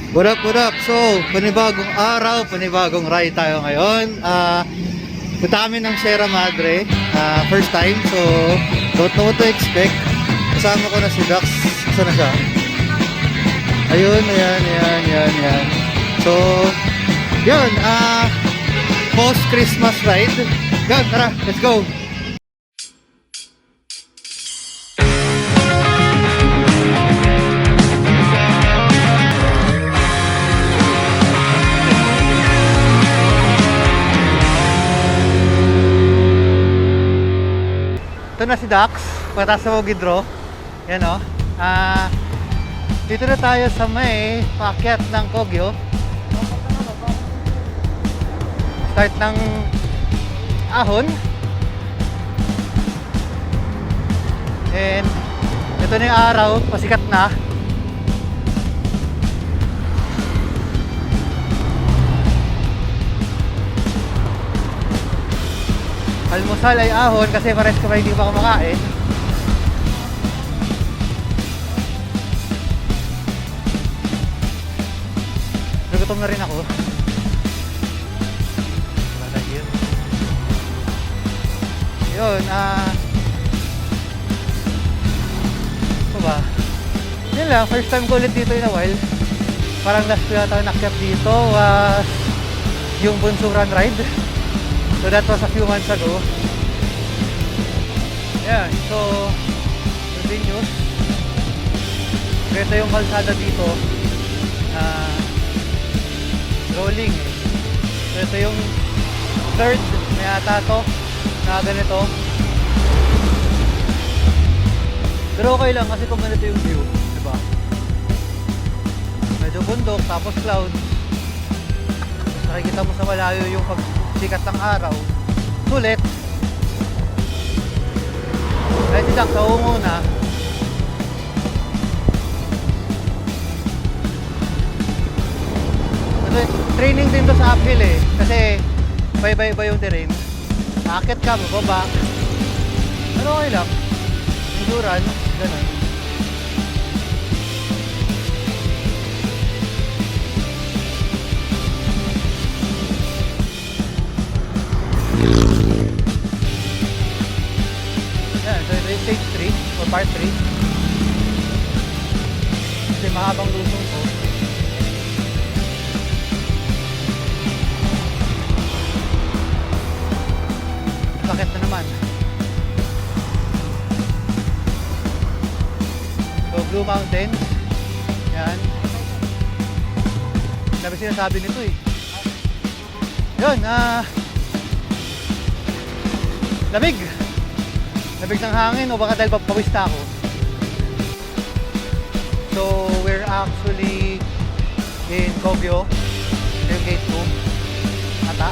What up, what up? So, panibagong araw, panibagong ride tayo ngayon. Punta kami ng Sierra Madre. First time, so don't know what to expect. Kasama ko na si Dax. Saan na siya? Ayun, ayan. So, yun, post-Christmas ride. Yan, tara, let's go! Ito na si Dax, patas sa Bukidnon. Yan o. Dito na tayo sa may paakyat ng Kogyo. Start ng ahon. And ito na yung araw, pasikat na. Almusal ay ahon kasi pares ko hindi pa kumakain. Nagutom na rin ako. Yun, ano ba? Yun lang, first time ko ulit dito in a while. Parang last ko yata nakyat dito was yung Bunsuran ride. So that was a few months ago. Yeah, so continuous. Ito yung kalsada dito. Rolling eh. So ito yung third na yata to na ganito. Pero okay lang kasi kung ganito yung view, diba? Medyo bundok tapos clouds. Nakikita mo sa malayo yung pagsikat ng araw. Sulit. Kahit si Jack sa muna. Training din to sa uphill eh. Kasi bye-bye yung terrain. Akit ka, bababa. Pero okay lang. Endurance, ganun. Yan, so ito yung stage 3 or part 3. Kasi mahabang lusong ko. Bakit na naman? So, Blue Mountains. Yan. Sabi sinasabi nito eh. Yun, lamig. Lamig ng hangin o baka dahil papawis na ako. So, we're actually in Kogyo. Yung gate 2. Ata.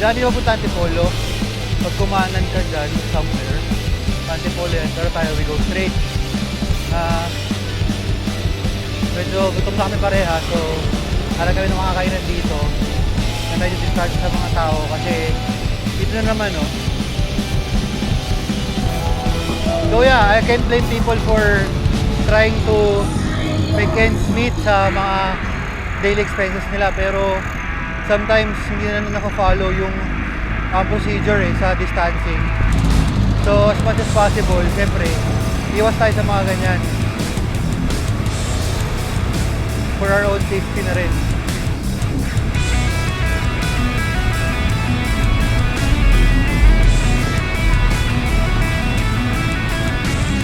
Hindi mo punta Antipolo. Pag kumanan ka dyan, somewhere, Antipolo yan, pero tayo, we go straight. Medyo gutom na kami pareha, so harap kami ng mga kainan dito na medyo discharge sa mga tao kasi dito na naman, no? So yeah, I can't blame people for trying to make ends meet sa mga daily expenses nila, pero sometimes hindi na naka-follow yung procedure sa distancing. So as much as possible, siyempre, iwas tayo sa mga ganyan. For our own safety na rin.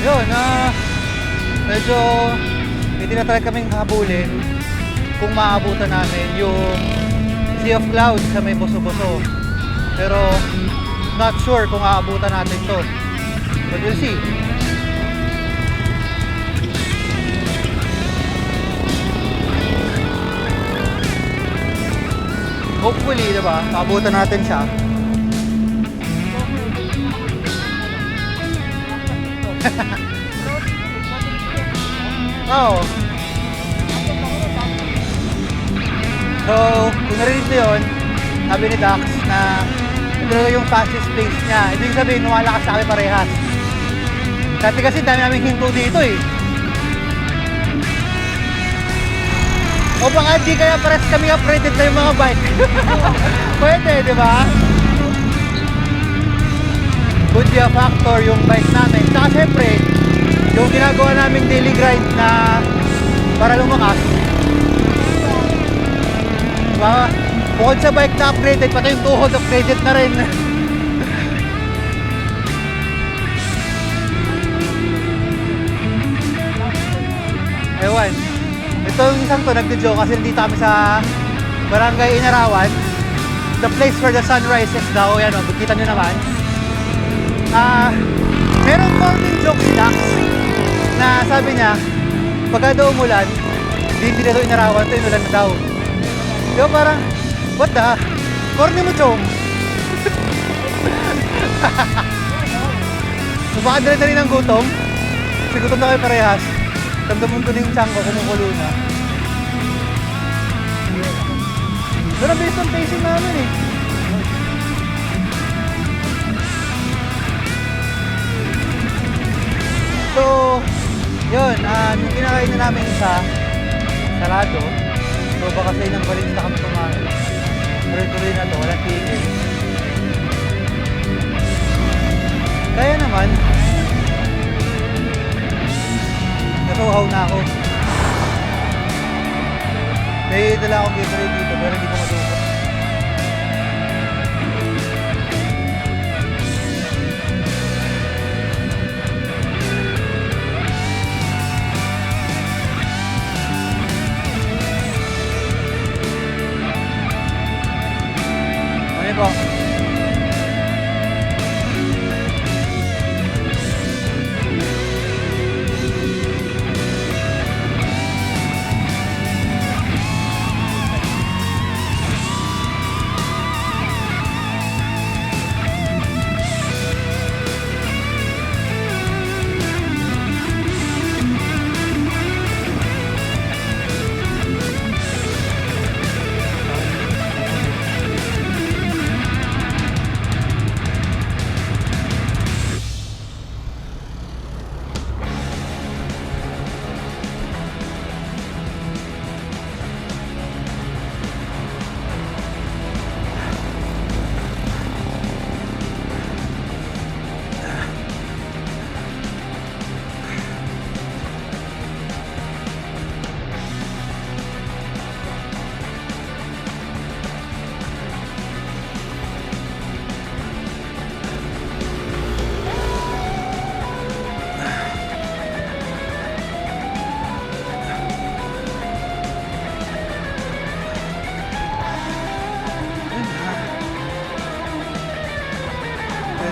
Yun, medyo hindi na talaga kaming habulin kung maabutan namin yung Sea of Clouds sa may Boso-Boso. Pero not sure kung aabutan natin to. But we'll see. Hopefully, diba? Aabutan natin siya. Oh. So, kung narinig nyo yun, sabi ni Dax na ito yung fastest pace niya. Ibig sabihin, lumalakas sa kami parehas. Dati kasi dami namin hinto dito eh. O baka di kaya pares kami upgraded na yung mga bike. Pwede, di ba? Could be a factor yung bike namin. Saka syempre, yung ginagawa naming daily grind na para lumakas. Diba? Bukod sa bike na upgraded, pati yung tuhod upgraded na rin. Ewan. Itong isang to nagdi-joke kasi nandito kami sa Barangay Inarawan. The place where the sun rises daw. Yan o, kita nyo naman. Merong morning joke si Dax na sabi niya, pagka daw umulan, hindi na daw Inarawan to, inulan na daw. Diba parang, what the? Corny mo, Chong. So baka dala na rin ang gutom. Kasi gutom na kayo parehas. Damdaman ko na yung tiyan ko, kumukulo na. Pero based on pacing namin eh. So, yun, nung kinakain na namin isa, sarado. So baka sa ilang balik na kami kumain. Tuloy-tuloy na to, walang tigil. Kaya naman, natuhaw na ako. May dala akong Gatorade dito pero hindi ko matuwa. Ano po?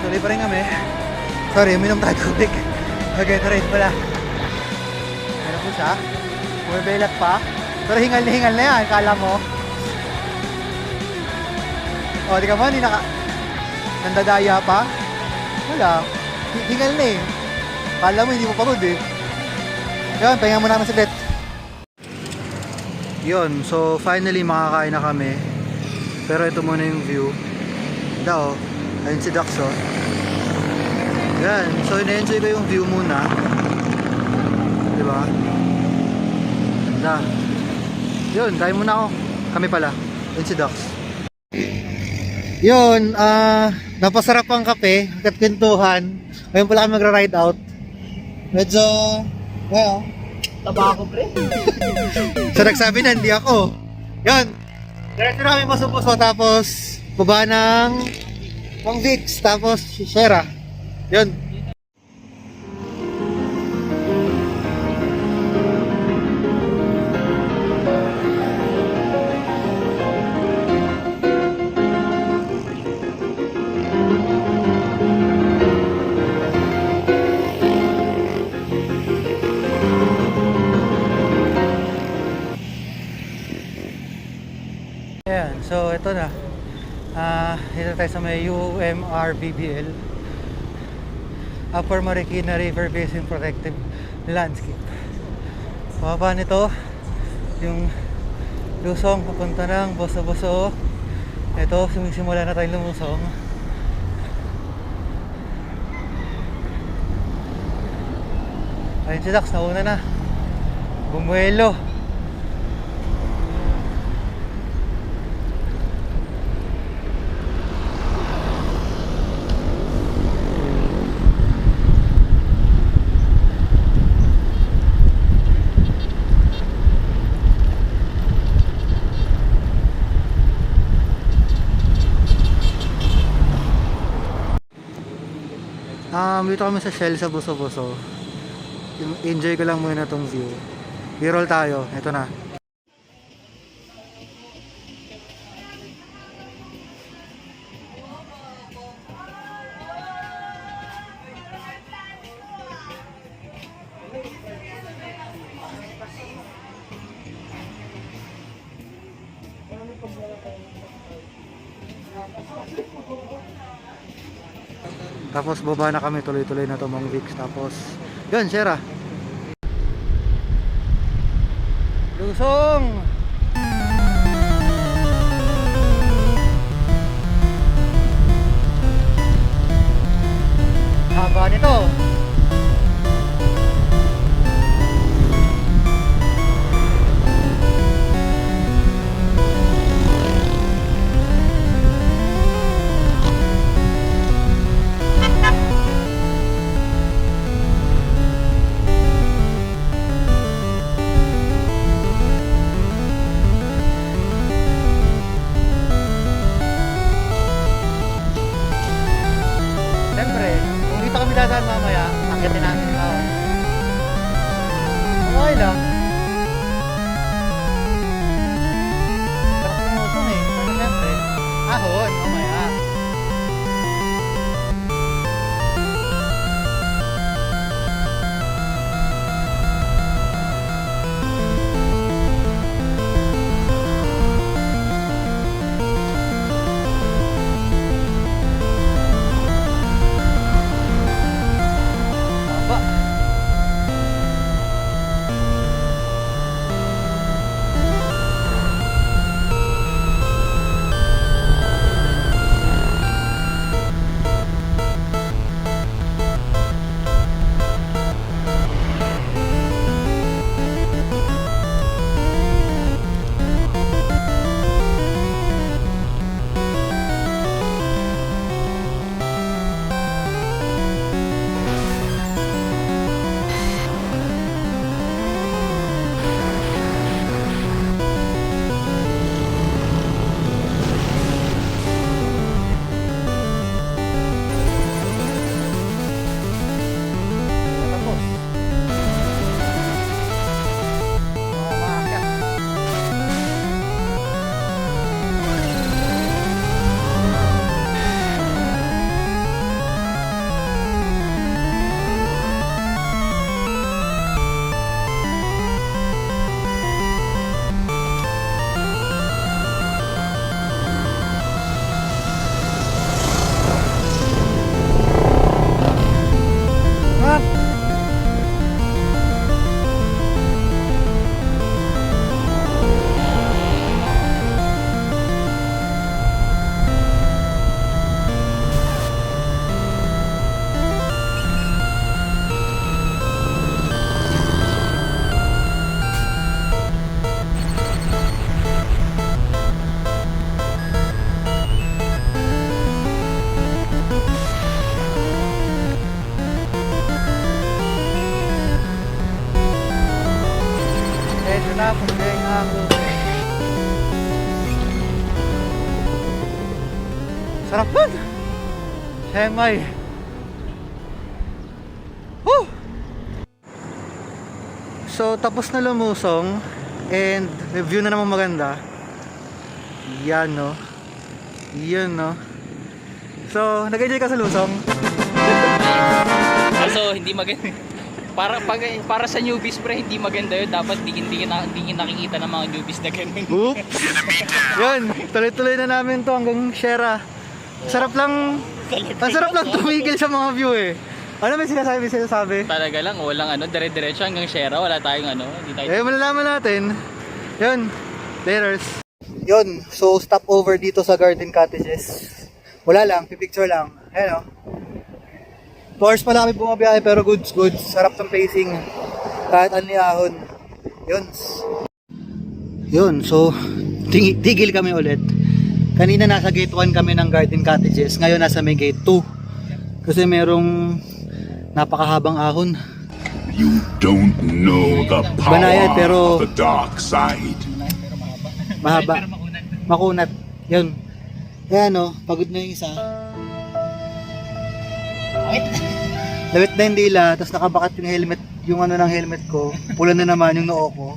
Tuloy pa rin kami. Sorry, uminom tayo tubig. Okay, ito rin pala. Meron po siya. Bumibelat pa. Pero hingal na yan, kala mo. O, di ka mo, hindi nandadaya pa. Wala. Hingal na eh. Kala mo, hindi mo pagod eh. Yun, pahinga mo naman saglit. Yun, so finally makakain na kami. Pero ito muna yung view. Ito, ayun si Dax, oh. Yan, so ina-enjoy ko yung view muna. Diba? Ganda. Yun, kain muna ako. Kami pala. Ayun si Dax. Yun, napasarap ang kape at kwentuhan. Ngayon pala kami magra-ride out. Medyo, well, Taba ako, pre. so nagsabi na, hindi ako. Yun, diretso na kami masupuso tapos baba ng Pang Vix, tapos Sierra. Yun. Ayan, so ito na. Dito tayo sa may UMRBBL, Upper Marikina River Basin Protective Landscape. Pababa nito yung lusong papunta ng Boso-Boso. Ito, sumisimula na tayong lumusong. Ayun si Dax, nauna na. Bumuelo. Dito kami sa Shell sa Buso-Buso. Enjoy ko lang muna tong view. B-roll tayo. Ito na. Tapos baba na kami, tuloy-tuloy na to Mong Vix. Tapos yun, Sierra Lusong. Haba nito. Siyempre, kung dito kami dadaan mamaya, akyatin namin ito. Okay lang. Sarap pumusong eh. Pero siyempre, ahon, mamaya. Aba. Tapos. Maakyat. Mat. Medyo na, pagkain nga ako. Sarap nun! Siyemay! Woo! So, tapos na lumusong and review na naman maganda. Yan, no? Yan, no? So, nag-enjoy ka sa lusong? Also, hindi maganda. Para sa newbies pre, hindi maganda yun. Dapat hindi nakikita ng mga newbies na ganun. Oops! Yun, tuloy-tuloy na namin to hanggang Sierra. Sarap lang, ang sarap lang tumigil sa mga view eh. Ano may sinasabi? Talaga lang, walang dire-diretso hanggang Sierra. Wala tayong hindi tayo. Malalaman natin. Yun, laters. Yun, so stop over dito sa Garden Cottages. Wala lang, pipicture lang. Ayan o. 2 hours pala kami bumabiyahe pero goods. Sarap ng pacing. Kahit anihahon. Yun, so tigil kami ulit. Kanina nasa gate 1 kami ng Garden Cottages. Ngayon nasa may gate 2. Kasi merong napakahabang ahon. You don't know the power Banayad, pero of the dark side. mahaba. Makunat. Yun. Ayan o, pagod na yung isa. Lawit na yung dila, tapos nakabakat yung helmet, yung ano ng helmet ko. Pula na naman yung noo ko.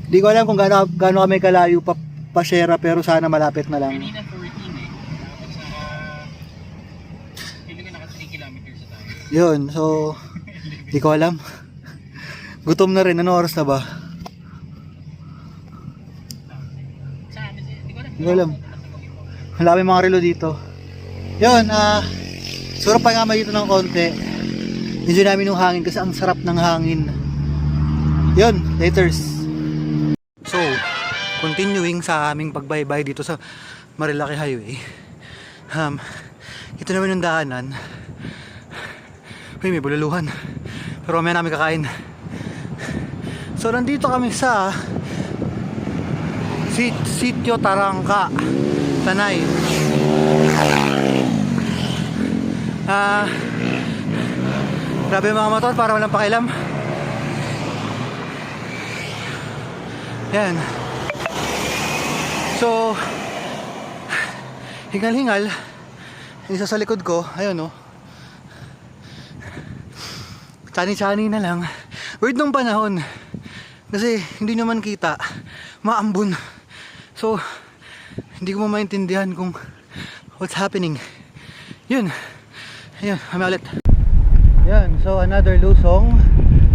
Hindi ko alam kung gaano kami kalayo pa Sierra, pero sana malapit na lang. Kanina 14 eh. Hindi ko naka 3 kilometers sa tayo. Yun, so hindi ko alam. Gutom na rin, ano oras na ba? Sa amin, hindi ko alam. Hindi ko alam. Wala may mga relo dito. Yun, siguro pa nga dito ng konti. Enjoy namin yung hangin kasi ang sarap ng hangin. Yun, laters. So, continuing sa aming pagbaybay dito sa Marilaki Highway. Ito naman yung daanan. Uy, may bulaluhan. Pero mamaya namin kakain. So, nandito kami sa Sitio Tarangka, Tanay. Grabe yung mga motor para walang pakialam. Yan. So, hingal-hingal. Isa sa likod ko, ayun, oh. Tsani-tsani na lang. Weird nung panahon. Kasi hindi naman kita. Maambon. So, hindi ko maintindihan kung what's happening. Yun. Ayun, kami ulit. Yan, so another lusong.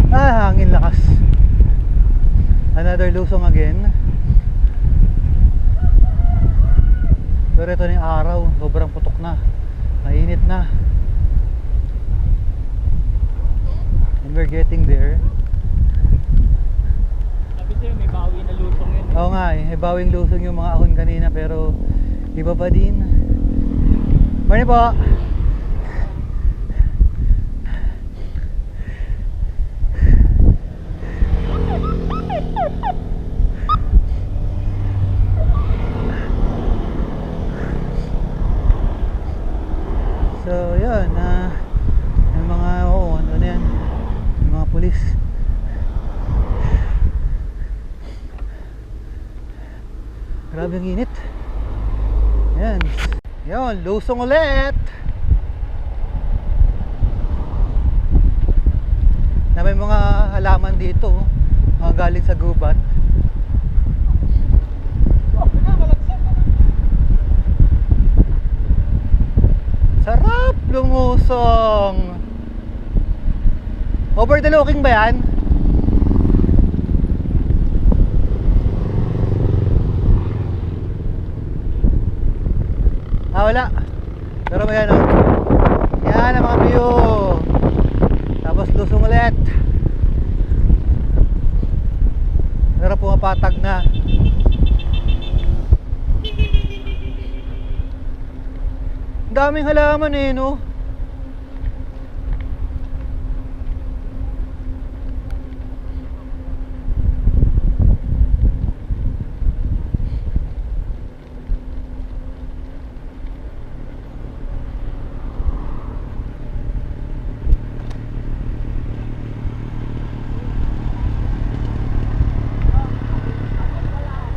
Hangin lakas. Another lusong again. Pero ito na yung araw. Sobrang putok na. Mainit na. And we're getting there. Sabi sa'yo, may bawi na lusong yun. Oo nga eh, bawing lusong yung mga ahon kanina pero iba pa din. Morning po! So yun, yung mga, ano na yan, yung mga pulis. Grabe ang init. Yan. Yun, lusong ulit. Na may mga halaman dito, mga galing sa gubat. Sarap lumusong. Over the looking ba yan? Wala. Pero may ano. Yan ang mga view. Tapos lusong ulit. Pero pumapatag na. Daming halaman eh, no?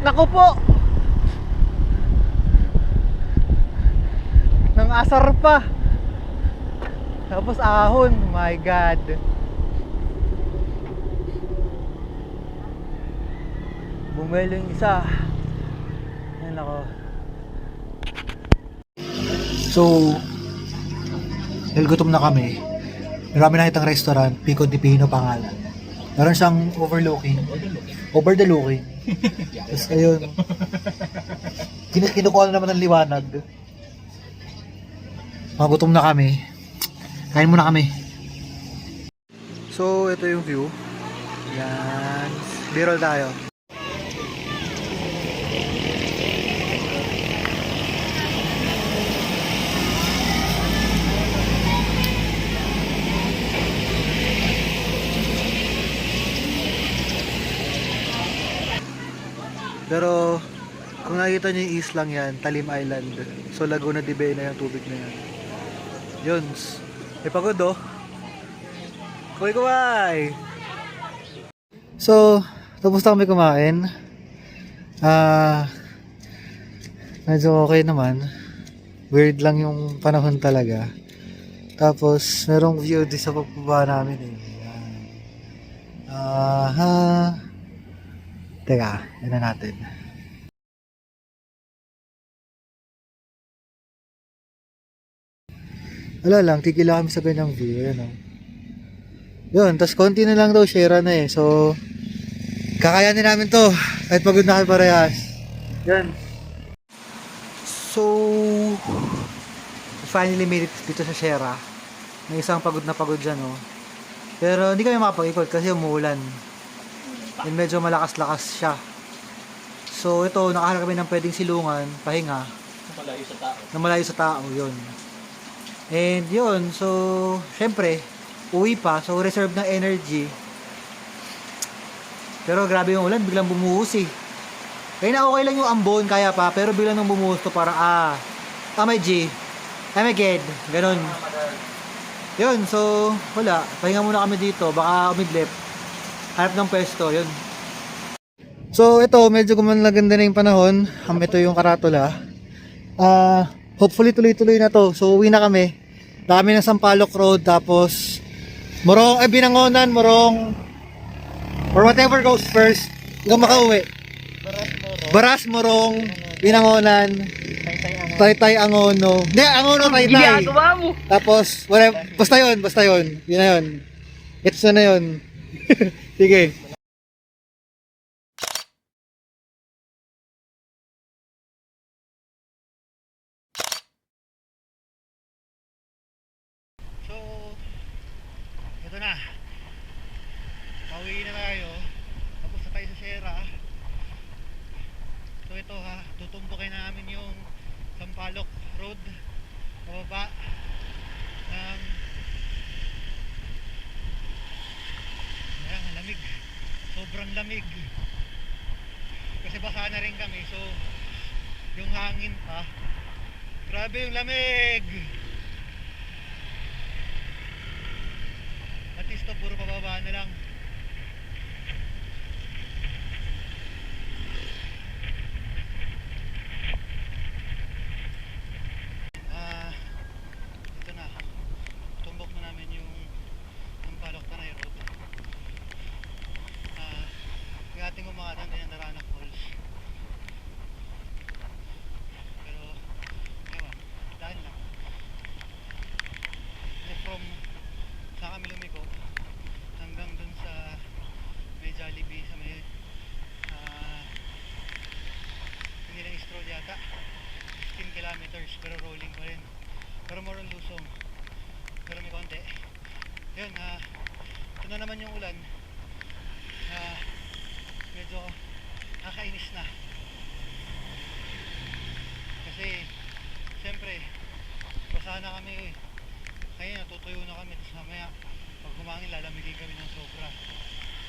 Naku po! Nang asar pa. Tapos ahon. My God. Bumelo yung isa. Yan ako. So, dahil gutom na kami, marami nakitang restaurant, Pico de Pino pangalan. Meron siyang overlooking. Over the looking. Tapos ayun. Kinukuha na naman ng liwanag. Magutom na kami. Kain muna kami. So, ito yung view. Yan. B-roll tayo. Pero kung nakikita nyo yung islang yan, Talim Island. So Laguna de Bay na yung tubig na yan. Yun. May pagod oh. Kuway! So, tapos na kami kumain. Medyo okay naman. weird lang yung panahon talaga. Tapos, merong view din sa pagbaba namin eh. Ayan. Aha. Teka, yun na natin. Wala lang, tigila kami sa ganyang view. Ayan o. Yun, tas konti na lang daw, share na eh. So, kakayanin namin to. Kahit pagod na kayo parehas. Yan. So, finally made it dito sa Sierra. May isang pagod na pagod dyan, oh. Pero hindi kami makapag-ikot kasi umuulan. And medyo malakas-lakas siya. So, ito, nakahanap kami ng pwedeng silungan, pahinga. Malayo sa tao. Na malayo sa tao, yun. And yun, so, syempre, uwi pa, so reserve ng energy. Pero grabe yung ulan, biglang bumuhos eh. Kaya na okay lang yung ambon, kaya pa, pero biglang nung bumuhos to para, may G, may kid, ganun. Yun, so, wala, pahinga muna kami dito, baka umidlip. Hanap ng pwesto, yun. So, ito, medyo gumanda na yung panahon. Ito yung karatula. Hopefully tuloy-tuloy na to. So uwi na kami. Dami ng Sampaloc Road tapos Binangonan, Morong or whatever goes first. Hanggang makauwi. Baras, Morong, Binangonan, Taytay, Angono. Hindi, Angono, Taytay. Ginagawa mo! Tapos, whatever. Basta yun. Yun na yun. It's na yun. Sige. So, ito na. Pauwi na tayo. Tapos na tayo sa Sierra. So ito ha, tutumbukin namin yung Sampaloc Road. Pababa ng ayan, lamig. Sobrang lamig. Kasi basa na rin kami. So, yung hangin pa. Grabe yung lamig. At least to, puro pababa na lang. Ito na. Tumbok na namin yung Sampaloc Tanay Road. Yung ating umakatan din ang Naranac Falls. Pero, ewan, dahil lang. From sa kami lumiko hanggang dun sa may Jollibee sa may Manilang Stroll yata 15 kilometers pero rolling pa rin, pero more on lusong, pero may konti yun. Ito na naman yung ulan. Medyo nakakainis na kasi siyempre basa na kami. Kaya natutuyo na kami, tapos mamaya pag humangin lalamigin kami ng sobra.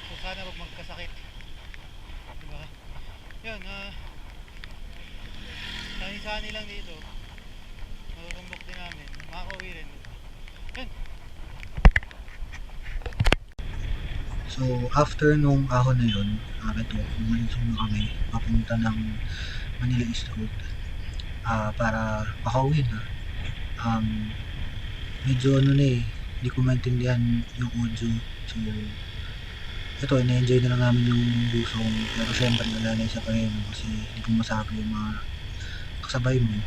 So sana wag magkasakit, diba? Yun, sani-sani lang dito. Matutumbok din namin, makakauwi rin, diba? Yun. So after nung ahon na yun, ito, umalis na kami papunta ng Manila East Road para makauwi na. Medyo ano na eh, hindi ko maintindihan yung audio. So, ito, ina-enjoy na lang namin yung busong. Pero syempre, wala na isa pa rin kasi hindi ko masabi yung mga kasabay mo.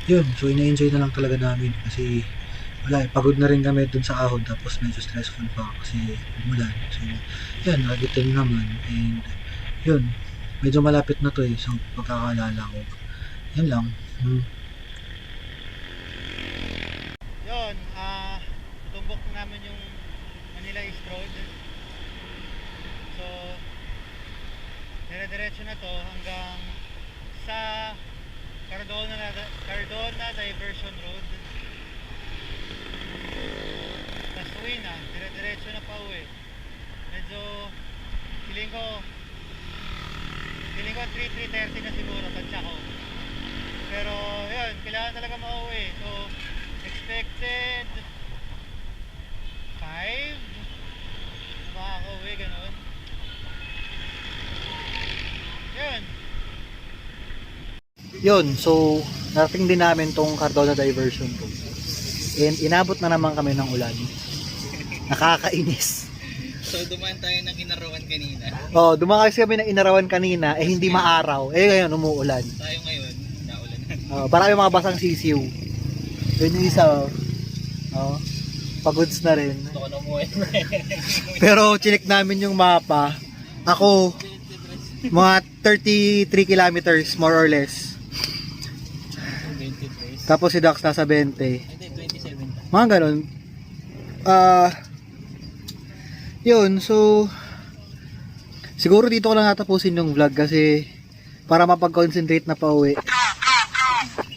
Yun, so ina-enjoy na lang talaga namin kasi wala eh, pagod na rin kami dun sa ahon tapos medyo stressful pa kasi umulan. So, yan, nakagiting naman and yun, medyo malapit na to eh. So, pagkakalala ko, yan lang. Yun, tumbok namin yung Manila East Road. So, dire-diretso na to hanggang sa Cardona Diversion Road. Tapos uwi na, dire-diretso na pa uwi. Medyo, feeling ko 3:30 na siguro, tansya ko. Pero, yun, kailangan talaga makauwi. So, expected 5 na makakauwi, ganun. Yun. Yun, so narating din namin tong Cardona Diversion to. And inabot na naman kami ng ulan. Nakakainis. So dumaan tayo ng Inarawan kanina. Oh, dumaan kasi kami ng Inarawan kanina, eh hindi maaraw. Eh ngayon umuulan. Tayo ngayon, naulan. Para yung mga basang sisiw. Yun yung isa, oh. Oh, pagods na rin. Ito ko na umuwi. Pero chinik namin yung mapa. Ako, mga 33 kilometers more or less. 23. Tapos si Dax nasa 20. Hindi, 27. Mga ganun. Yun, so siguro dito ko lang natapusin yung vlog kasi para mapag-concentrate na pauwi.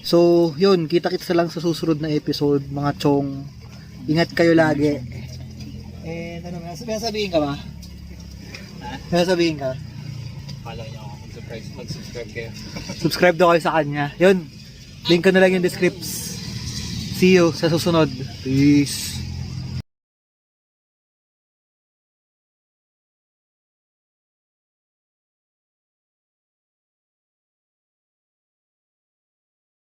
So, yun, kita-kits na lang sa susunod na episode, mga chong. Ingat kayo lagi. And ano, may sabihin ka ba? May sabihin ka? Follow niyo ako, mag-subscribe kayo. Subscribe daw kayo sa kanya. Yun, link ko na lang yung description. See you sa susunod. Peace.